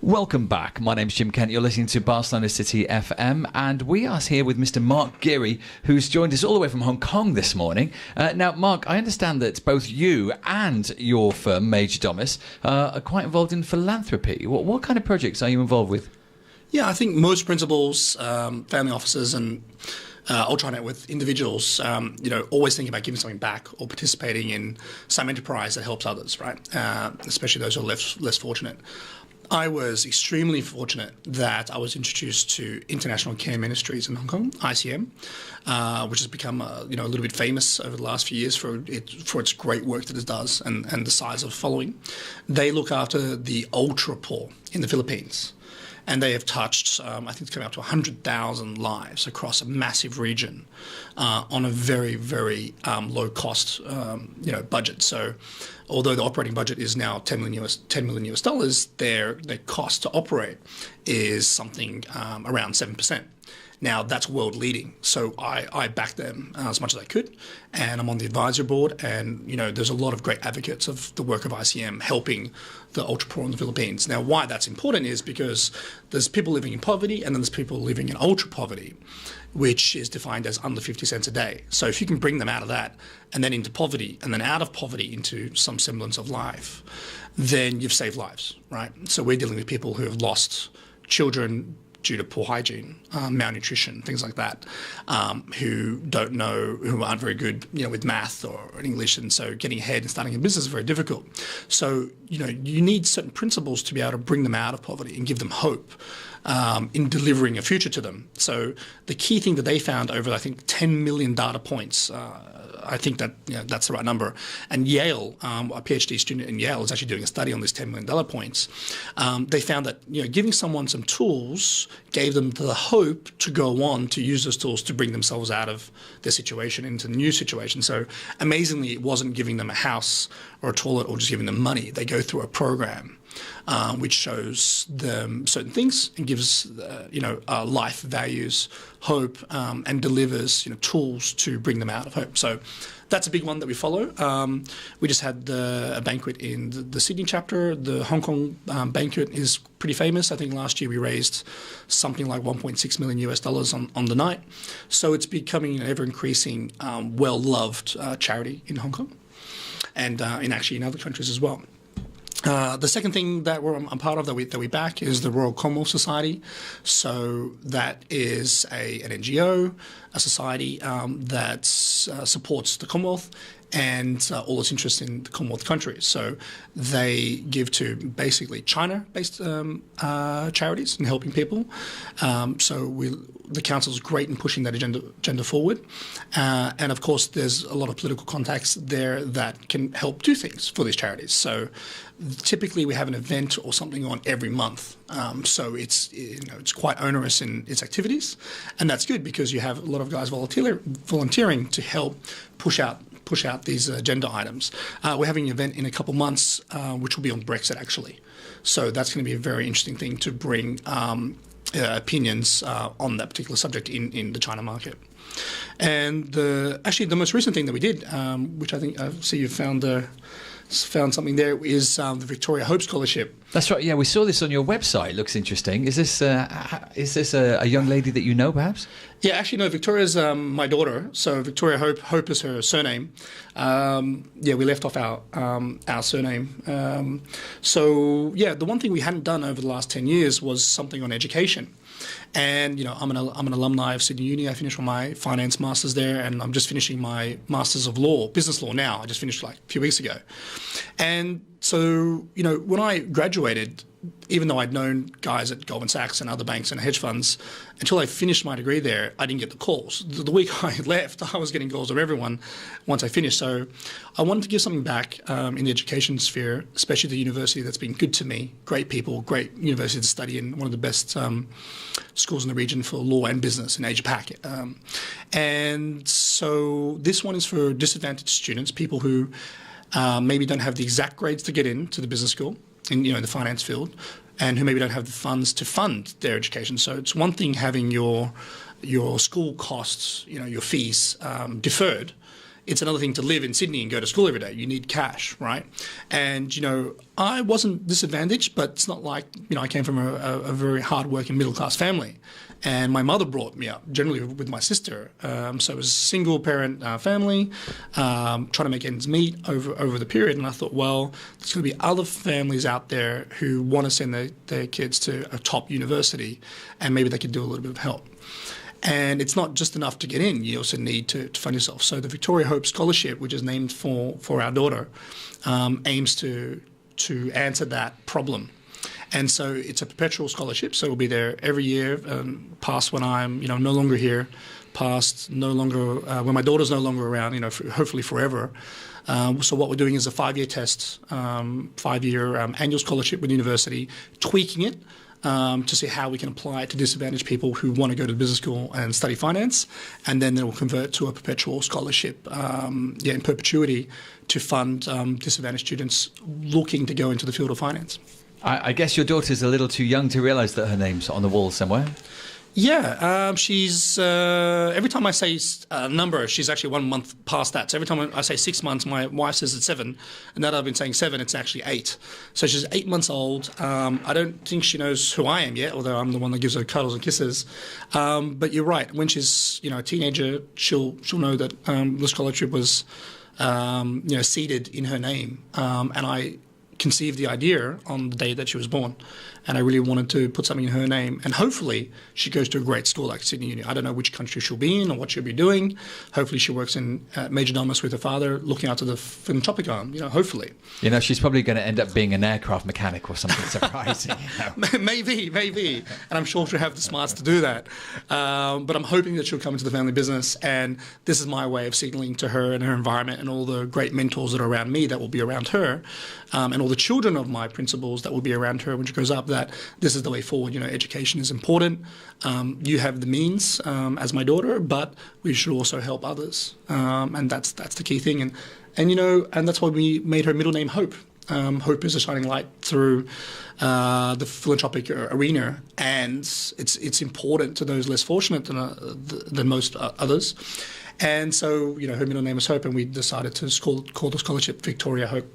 Welcome back. My name's Jim Kent. You're listening to Barcelona City FM, and we are here with Mr. Marc Geary, who's joined us all the way from Hong Kong this morning. Now, Marc, I understand that both you and your firm, Major Domus, are quite involved in philanthropy. What kind of projects are you involved with? Yeah, I think most principals, family offices, and ultra net worth individuals, always think about giving something back or participating in some enterprise that helps others, right? Especially those who are less fortunate. I was extremely fortunate that I was introduced to International Care Ministries in Hong Kong, ICM, which has become a little bit famous over the last few years for its great work that it does and the size of following. They look after the ultra poor in the Philippines. And they have touched, I think it's coming up to 100,000 lives across a massive region on a very, very low-cost, budget. So, although the operating budget is now $10 million US dollars, their cost to operate is something around 7%. Now, that's world leading. So I back them as much as I could. And I'm on the advisory board. And, there's a lot of great advocates of the work of ICM helping the ultra poor in the Philippines. Now, why that's important is because there's people living in poverty and then there's people living in ultra poverty, which is defined as under 50 cents a day. So if you can bring them out of that and then into poverty and then out of poverty into some semblance of life, then you've saved lives, right? So we're dealing with people who have lost children due to poor hygiene, malnutrition, things like that, who aren't very good, with math or English, and so getting ahead and starting a business is very difficult. So, you need certain principles to be able to bring them out of poverty and give them hope in delivering a future to them. So the key thing that they found over, I think, 10 million data points, I think that that's the right number. And Yale, a PhD student in Yale, is actually doing a study on these $10 million points. They found that giving someone some tools gave them the hope to go on to use those tools to bring themselves out of their situation into a new situation. So amazingly, it wasn't giving them a house or a toilet or just giving them money. They go through a program which shows them certain things and gives life values, hope, and delivers tools to bring them out of hope. So that's a big one that we follow. We just had a banquet in the Sydney chapter. The Hong Kong banquet is pretty famous. I think last year we raised something like $1.6 million US dollars on the night. So it's becoming an ever-increasing, well-loved charity in Hong Kong and in other countries as well. The second thing that I'm part of that we back is the Royal Commonwealth Society. So that is an NGO, a society that supports the Commonwealth and all its interests in the Commonwealth countries. So they give to basically China-based charities and helping people. The council is great in pushing that agenda forward. And of course, there's a lot of political contacts there that can help do things for these charities. So typically we have an event or something on every month. So it's quite onerous in its activities. And that's good because you have a lot of guys volunteering to help push out these agenda items. We're having an event in a couple months, which will be on Brexit, actually. So that's going to be a very interesting thing to bring opinions on that particular subject in the China market. And the most recent thing that we did, which I think I see you found something there, is the Victoria Hope Scholarship. That's right. Yeah, we saw this on your website. Looks interesting. Is this a young lady that you know, perhaps? Yeah, actually, no. Victoria's my daughter. So Victoria Hope. Hope is her surname. We left off our surname. The one thing we hadn't done over the last 10 years was something on education. And I'm an alumni of Sydney Uni. I finished my finance masters there, and I'm just finishing my masters of business law now. I just finished like a few weeks ago. And so when I graduated, even though I'd known guys at Goldman Sachs and other banks and hedge funds, until I finished my degree there, I didn't get the calls. The week I left, I was getting calls from everyone once I finished. So I wanted to give something back in the education sphere, especially the university that's been good to me. Great people, great university to study in, one of the best schools in the region for law and business in Asia Pac. And so this one is for disadvantaged students, people who maybe don't have the exact grades to get into the business school in the finance field, and who maybe don't have the funds to fund their education. So it's one thing having your school costs, your fees deferred. it's another thing to live in Sydney and go to school every day. You need cash, right? And, I wasn't disadvantaged, but it's not like, I came from a very hard-working middle-class family. And my mother brought me up, generally with my sister. So it was a single-parent family, trying to make ends meet over the period. And I thought, well, there's going to be other families out there who want to send their kids to a top university, and maybe they could do a little bit of help. And it's not just enough to get in. You also need to fund yourself. So the Victoria Hope Scholarship, which is named for our daughter, aims to answer that problem. And so it's a perpetual scholarship. So it'll be there every year, past when I'm no longer here, past no longer when my daughter's no longer around. Hopefully forever. So what we're doing is a 5-year test, 5-year annual scholarship with the university, tweaking it. To see how we can apply it to disadvantaged people who want to go to business school and study finance, and then it will convert to a perpetual scholarship, in perpetuity, to fund disadvantaged students looking to go into the field of finance. I guess your daughter's a little too young to realise that her name's on the wall somewhere. Yeah, she's every time I say a number, she's actually 1 month past that. So every time I say 6 months, my wife says it's 7, and now that I've been saying 7, it's actually 8. So she's 8 months old. I don't think she knows who I am yet, although I'm the one that gives her cuddles and kisses. But you're right. When she's a teenager, she'll know that the scholarship was seeded in her name, and I conceived the idea on the day that she was born. And I really wanted to put something in her name. And hopefully she goes to a great school like Sydney Uni. I don't know which country she'll be in or what she'll be doing. Hopefully she works in Major Domus with her father, looking after the philanthropic arm, hopefully. She's probably going to end up being an aircraft mechanic or something surprising. Maybe. And I'm sure she'll have the smarts to do that. But I'm hoping that she'll come into the family business. And this is my way of signaling to her and her environment and all the great mentors that are around me that will be around her, and all the children of my principals that will be around her when she grows up, that this is the way forward. Education is important. You have the means as my daughter, but we should also help others, and that's the key thing. And that's why we made her middle name Hope. Hope is a shining light through the philanthropic arena, and it's important to those less fortunate than most others. And so, her middle name is Hope, and we decided to call the scholarship Victoria Hope.